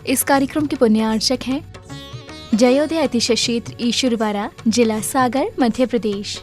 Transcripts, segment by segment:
इस कार्यक्रम के पुण्यार्चक हैं जयोदय अतिशय क्षेत्र ईश्वरवाड़ा, जिला सागर, मध्य प्रदेश।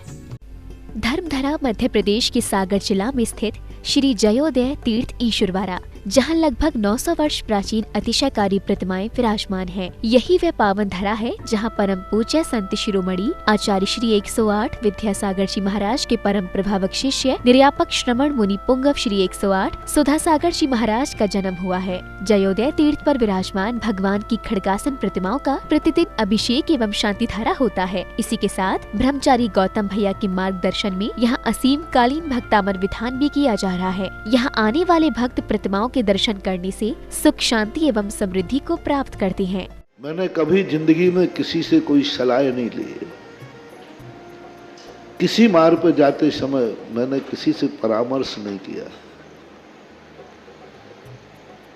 धर्मधरा मध्य प्रदेश के सागर जिला में स्थित श्री जयोदय तीर्थ ईश्वरवाड़ा, जहां लगभग 900 वर्ष प्राचीन अतिशयकारी प्रतिमाएं विराजमान हैं। यही वह पावन धरा है जहां परम पूज्य संत शिरोमणि आचार्य श्री 108 विद्यासागर जी महाराज के परम प्रभावक शिष्य निर्यापक श्रमण मुनि पुंगव श्री 108 सुधा सागर जी महाराज का जन्म हुआ है। जयोदय तीर्थ पर विराजमान भगवान की खड़गासन प्रतिमाओं का प्रतिदिन अभिषेक एवं शांति धारा होता है। इसी के साथ ब्रह्मचारी गौतम भैया के मार्गदर्शन में यहाँ असीम कालीन भक्तामर विधान भी किया जा रहा है। यहाँ आने वाले भक्त प्रतिमाओं के दर्शन करने से सुख, शांति एवं समृद्धि को प्राप्त करते हैं। मैंने कभी जिंदगी में किसी से कोई सलाह नहीं ली। किसी मार्ग पर जाते समय मैंने किसी से परामर्श नहीं किया।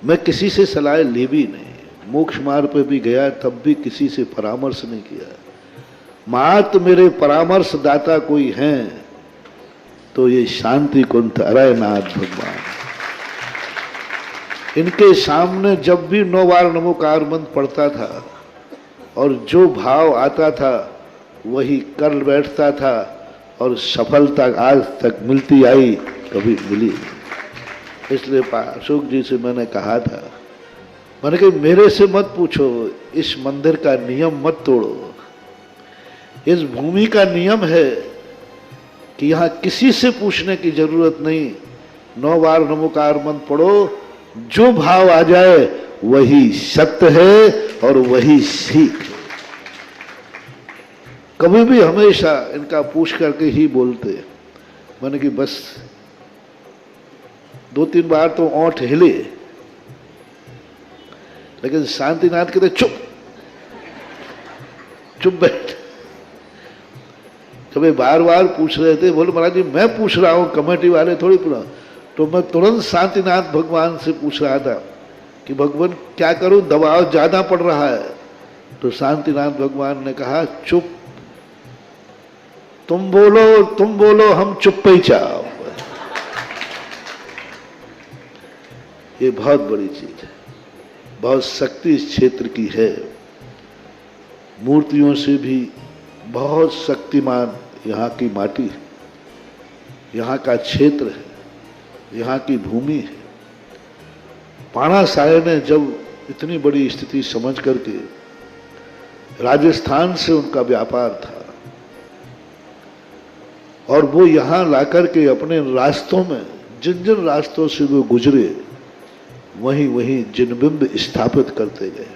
मैं किसी से सलाह ली भी नहीं। मोक्ष मार्ग पर भी गया तब भी किसी से परामर्श नहीं किया। मात्र मेरे परामर्श दाता कोई हैं तो ये शांति कुंठ अरयनाथ भगवान। इनके सामने जब भी 9 बार नमोकार मंत्र पढ़ता था और जो भाव आता था वही कर बैठता था और सफलता आज तक मिलती आई, कभी मिली। इसलिए अशोक जी से मैंने कहा था, मैंने कहा मेरे से मत पूछो, इस मंदिर का नियम मत तोड़ो। इस भूमि का नियम है कि यहाँ किसी से पूछने की जरूरत नहीं। 9 बार नमोकार मंत्र पढ़ो, जो भाव आ जाए वही सत्य है और वही सीख है। कभी भी हमेशा इनका पूछ करके ही बोलते। मैंने कि बस 2-3 बार तो ओंठ हिले, लेकिन शांतिनाथ कहते चुप चुप बैठ। कभी बार बार पूछ रहे थे, बोले महाराज जी मैं पूछ रहा हूं, कमेटी वाले थोड़ी पूरा। तो मैं तुरंत शांतिनाथ भगवान से पूछ रहा था कि भगवान क्या करूं, दबाव ज्यादा पड़ रहा है। तो शांतिनाथ भगवान ने कहा चुप, तुम बोलो हम चुप ही चाहो। ये बहुत बड़ी चीज है, बहुत शक्ति इस क्षेत्र की है। मूर्तियों से भी बहुत शक्तिमान यहाँ की माटी है, यहाँ का क्षेत्र है, यहाँ की भूमि है। पाणा साहे ने जब इतनी बड़ी स्थिति समझ करके, राजस्थान से उनका व्यापार था और वो यहाँ लाकर के अपने रास्तों में जिन जिन रास्तों से वो गुजरे वहीं वहीं जिनबिंब स्थापित करते गए।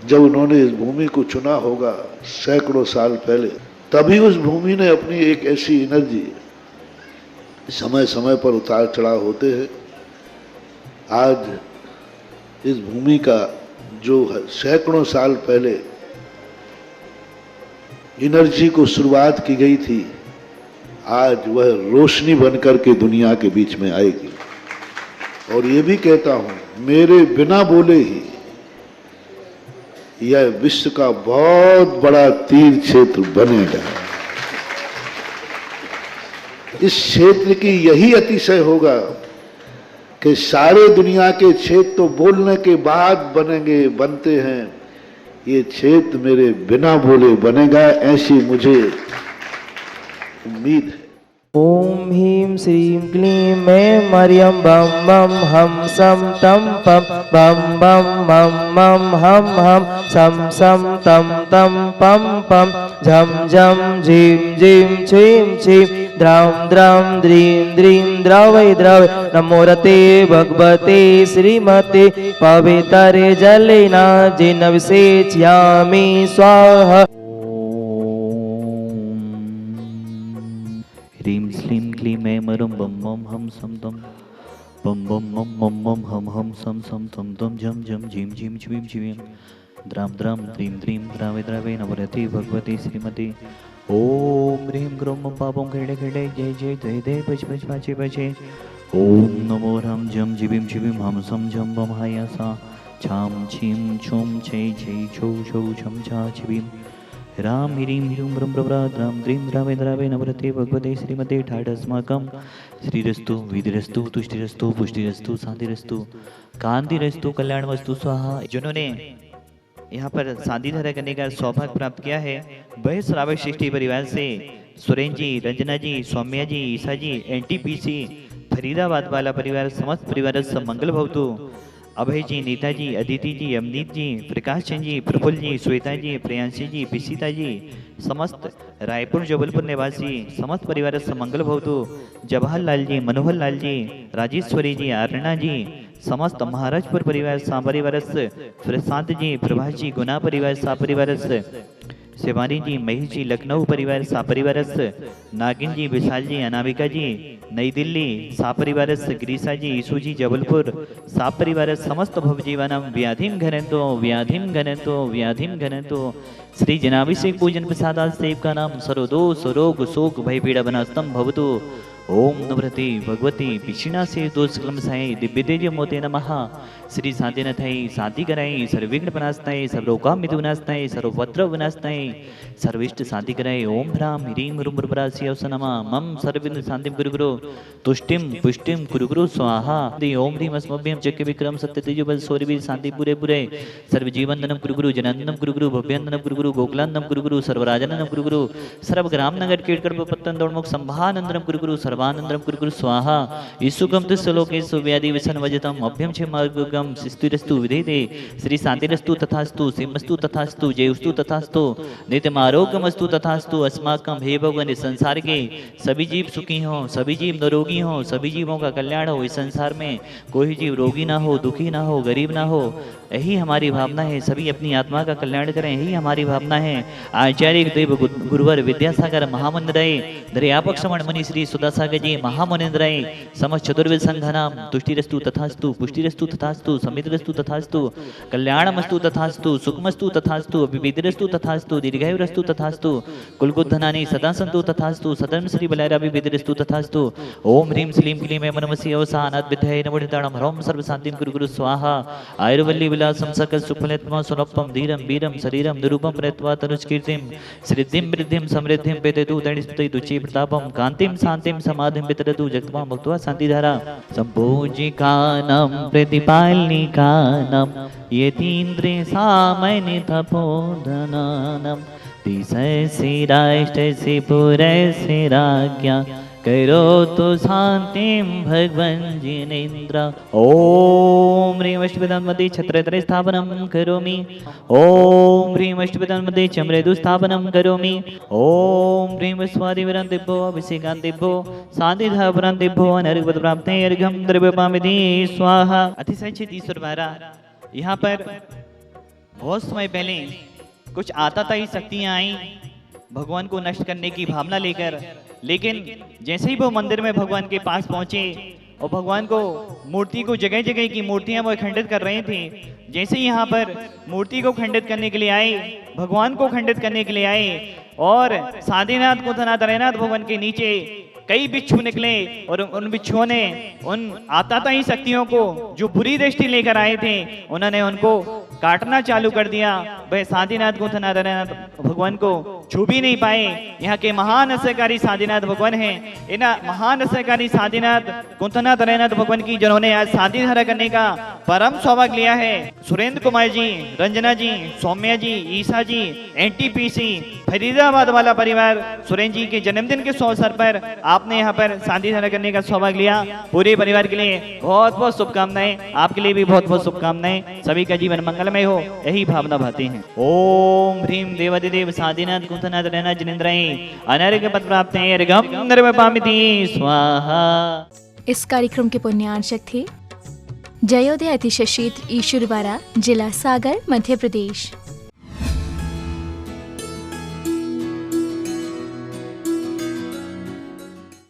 जब उन्होंने इस भूमि को चुना होगा सैकड़ों साल पहले, तभी उस भूमि ने अपनी एक ऐसी एनर्जी, समय समय पर उतार चढ़ाव होते हैं। आज इस भूमि का जो सैकड़ों साल पहले एनर्जी को शुरुआत की गई थी, आज वह रोशनी बनकर के दुनिया के बीच में आएगी। और ये भी कहता हूं, मेरे बिना बोले ही यह विश्व का बहुत बड़ा तीर्थ क्षेत्र बनेगा। इस क्षेत्र की यही अतिशय होगा कि सारे दुनिया के क्षेत्र तो बोलने के बाद बनते हैं, ये क्षेत्र मेरे बिना बोले बनेगा, ऐसी मुझे उम्मीद है। ओम ह्रीं श्रीं क्लीं ऐं मरियम बम बम हम सम तम पम बम बम मम मम हम सम सम तम तम पम पम झम झम झीं झीं छीं छीं द्राम द्राम द्रीं द्रीं द्रवै द्रवै नमो रते भगवते श्रीमते पवित्रे जलेना जिन विसेचयामि स्वाहा। ह्रीं श्रीं क्लीं ऐं मरं बम मम हम सम तम बम बम मम मम मम हम सम सम तम तम झम झम झीं झीं छीं छीं द्राम द्राम द्रीं द्रीं द्रावै द्रावै नमो रते भगवते श्रीमते। ओम ह्रीं ग्रोम मम पापम खेड़े खेड़े जय जय जय दे बच बच बचे बचे। ओम नमो राम जम जिबिम जिबिम हम सम झम बम हाया सा छाम छीम छुम छे छे छो छो छम छा छिबिम राम ह्रीं ह्रूं ब्रह्म ब्रह्मराद्रां द्रीं द्रावे द्रावे नवरते भगवते श्रीमते ठाडस्माकं श्रीरस्तु विधिरस्तु तुष्टिरस्तु पुष्टिरस्तु शांतिरस्तु कांतिरस्तु कल्याणमस्तु स्वाहा। जिन्होंने यहाँ पर शादी धारा करने का सौभाग्य प्राप्त किया है वह श्रावक श्रेष्ठी परिवार से सुरेन जी, रंजना जी, सौम्या जी, ईसा जी, एनटीपीसी फरीदाबाद वाला परिवार समस्त परिवार सब मंगल भवतु। अभय जी, नीता जी, अदिति जी, अमनीत जी, प्रकाश चंद जी, प्रफुल्ल जी, श्वेता जी, प्रियांशी जी, पिसीता जी, समस्त रायपुर जबलपुर निवासी समस्त परिवार सब मंगल भवतु। जवाहरलाल जी, मनोहर लाल जी, राजेश्वरी जी, आरणा जी, समस्त महाराजपुर परिवार सापरिवारस, प्रशांत जी, प्रभाष जी, गुना परिवार सापरिवारस, शिवानी जी, महेश जी, लखनऊ परिवार सापरिवारस, नागिन जी, विशाल जी, अनामिका जी, नई दिल्ली सापरिवारस, गिरीशा जी, ईसु जी, जबलपुर सापरिवारस, समस्त भवजीवनम व्याधिम घनतो व्याधिम घनतो व्याधिम घनतो। श्री जनाभिषेक पूजन प्रसादात सेव का नाम सर्वदोष रोग शोक भय पीड़ा बनास्तम भवतु। ओम नवरते भगवती पिछिणा से दोष कलम साई दिव्य तेज मोते नमः। श्री शांतिनाथाई शांति कराई सर्वविघ्न विनाशनाय सर्वरोगा मितु विनाशनाय सर्वपत्र विनाशनाय सर्विष्ट शांति कराई। ओम ह्रां ह्रीं ह्रूं ब्रह्मरास्य नमः। मम सर्वविघ्न शांतिं गुरु गुरु तुष्टिं पुष्टिं कुरु गुरु स्वाहा। ओम ह्रीं अस्मभ्यं चक्र विक्रम सत्य तेजोबल सौरवीर शांति पूरे पूरे सर्व जीवनदनम गुरु गुरु जनानंदनम गुरु गुरु भव्यंदनम गुरु गुरु गोकुलानंदनम गुरु गुरु सर्वराजनंदनम गुरु गुरु सर्व ग्राम नगर कीटकर पत्तन दौड़मुख संभानंदनम गुरु गुरु सर्वानंदनम गुरु गुरु स्वाहा। ईसुकम तिस्सलोकेषु व्याधि विसन वजतम अभ्यम छे मार्गम शिस्तुरस्तु विधेते। श्री शांतिरस्तु तथास्तु सिमस्तु तथास्तु जयस्तु तथास्तु नित्यम आरोग्यमस्तु तथास्तु। अस्माकं हे भगवान इस संसार के सभी जीव सुखी हों, सभी जीव निरोगी हों, सभी जीवों का कल्याण हो। इस संसार में कोई जीव रोगी ना हो, दुखी ना हो, गरीब ना हो, यही हमारी भावना है। सभी अपनी आत्मा का कल्याण करें, यही हमारी भावना है। आचार्य देव गुरुवर विद्यासागर महामंदिराय दर्यापक श्रवण मुनि श्री सुदासागर जी महामुनिंद्राय समस्त चतुर्वेद संघानाम तुष्टिरस्तु तथास्तु पुष्टिरस्तु तथास्तु समितिरस्तु तथास्तु कल्याणमस्तु तथास्तु सुखमस्तु तथास्तु अभिवेदिरस्तु तथास्तु दीर्घायुरस्तु तथास्तु कुलगुद्धनानि सदा सन्तु तथास्तु सदन श्री बलैराभिवेदिरस्तु तथास्तु। ओम ह्रीं श्रीं क्लीं ऐं मनमसि अवसानात् विद्याय नमोनिताणं ह्रौं सर्वशान्तिं कुरु गुरु स्वाहा। आयुर्वल्ली विलासं सकल सुफलत्मा सुलभं धीरं वीरं शरीरं निरूपं प्रयत्वा तनुष्कीर्तिं सिद्धिं वृद्धिं समृद्धिं पेदेतु तणिस्तुति तुच्छि प्रतापं कान्तिं शान्तिं समाधिं वितरतु जगत्मां भक्त्वा शान्तिधारा। सम्पूजिकानां प्रतिपालनिकानां यतीन्द्रे सामनि तपोधनानां दिशसि राष्ट्रसि पुरसि राज्ञा करो तो शांतिं भगवन् जिनेन्द्र। ओम ह्रीं अष्टविधान्मध्ये छत्रत्रय स्थापनं करोमि। ओम ह्रीं अष्टविधान्मध्ये चमरेदु स्थापनं करोमि। ओम ह्रीं स्वादिवरन्तिभ्यो अभिषेकान्तिभ्यो शान्तिधावरन्तिभ्यो अनर्घवत् प्राप्ते अर्घ्यं द्रव्यपामिति स्वाहा। अतिशय 30 यहाँ पर बहुत समय पहले कुछ आताताई शक्तियाँ आई भगवान को नष्ट करने की भावना लेकर, लेकिन जैसे ही वो मंदिर में भगवान के पास पहुंचे और भगवान को मूर्ति को जगह जगह की मूर्तियां वो खंडित कर रहे थे, जैसे ही यहाँ पर मूर्ति को खंडित करने के लिए आए, भगवान को खंडित करने के लिए आए और साधीनाथ कुंथनाथ रैनाथ भगवान के नीचे कई बिच्छू निकले और उन बिच्छुओं ने उन आताताई शक्तियों को जो बुरी दृष्टि लेकर आए थे उन्होंने उनको काटना चालू कर दिया। वह साधीनाथ कुंथनाथ रैनाथ भगवान को छू भी नहीं पाए। यहाँ के महान असहकारी साधीनाथ भगवान हैं। इन महान असहकारी साधीनाथ कुंथनाथ रैनाथ भगवान की जिन्होंने आज शादी धारा करने का परम सौभाग्य लिया है, सुरेंद्र कुमार जी, रंजना जी, सौम्या जी, ईसा जी, एनटीपीसी फरीदाबाद वाला परिवार सुरेंद्र जी के जन्मदिन के अवसर पर आपने यहाँ पर शादी धारा करने का सौभाग्य लिया। पूरे परिवार के लिए बहुत बहुत शुभकामनाएं, आपके लिए भी बहुत बहुत शुभकामनाएं। सभी का जीवन मंगलमय हो, यही भावना भाती है। ओम ह्रीं देवादिदेव साधीनाथ कुंथनाथ रैनाथ जिनेन्द्राय अनर्घ पद प्राप्त अर्घ्यं द्रव्यपामिति स्वाहा। इस कार्यक्रम के पुण्यार्चक थे जयोदय अतिशय क्षेत्र ईश्वरवाड़ा, जिला सागर, मध्य प्रदेश।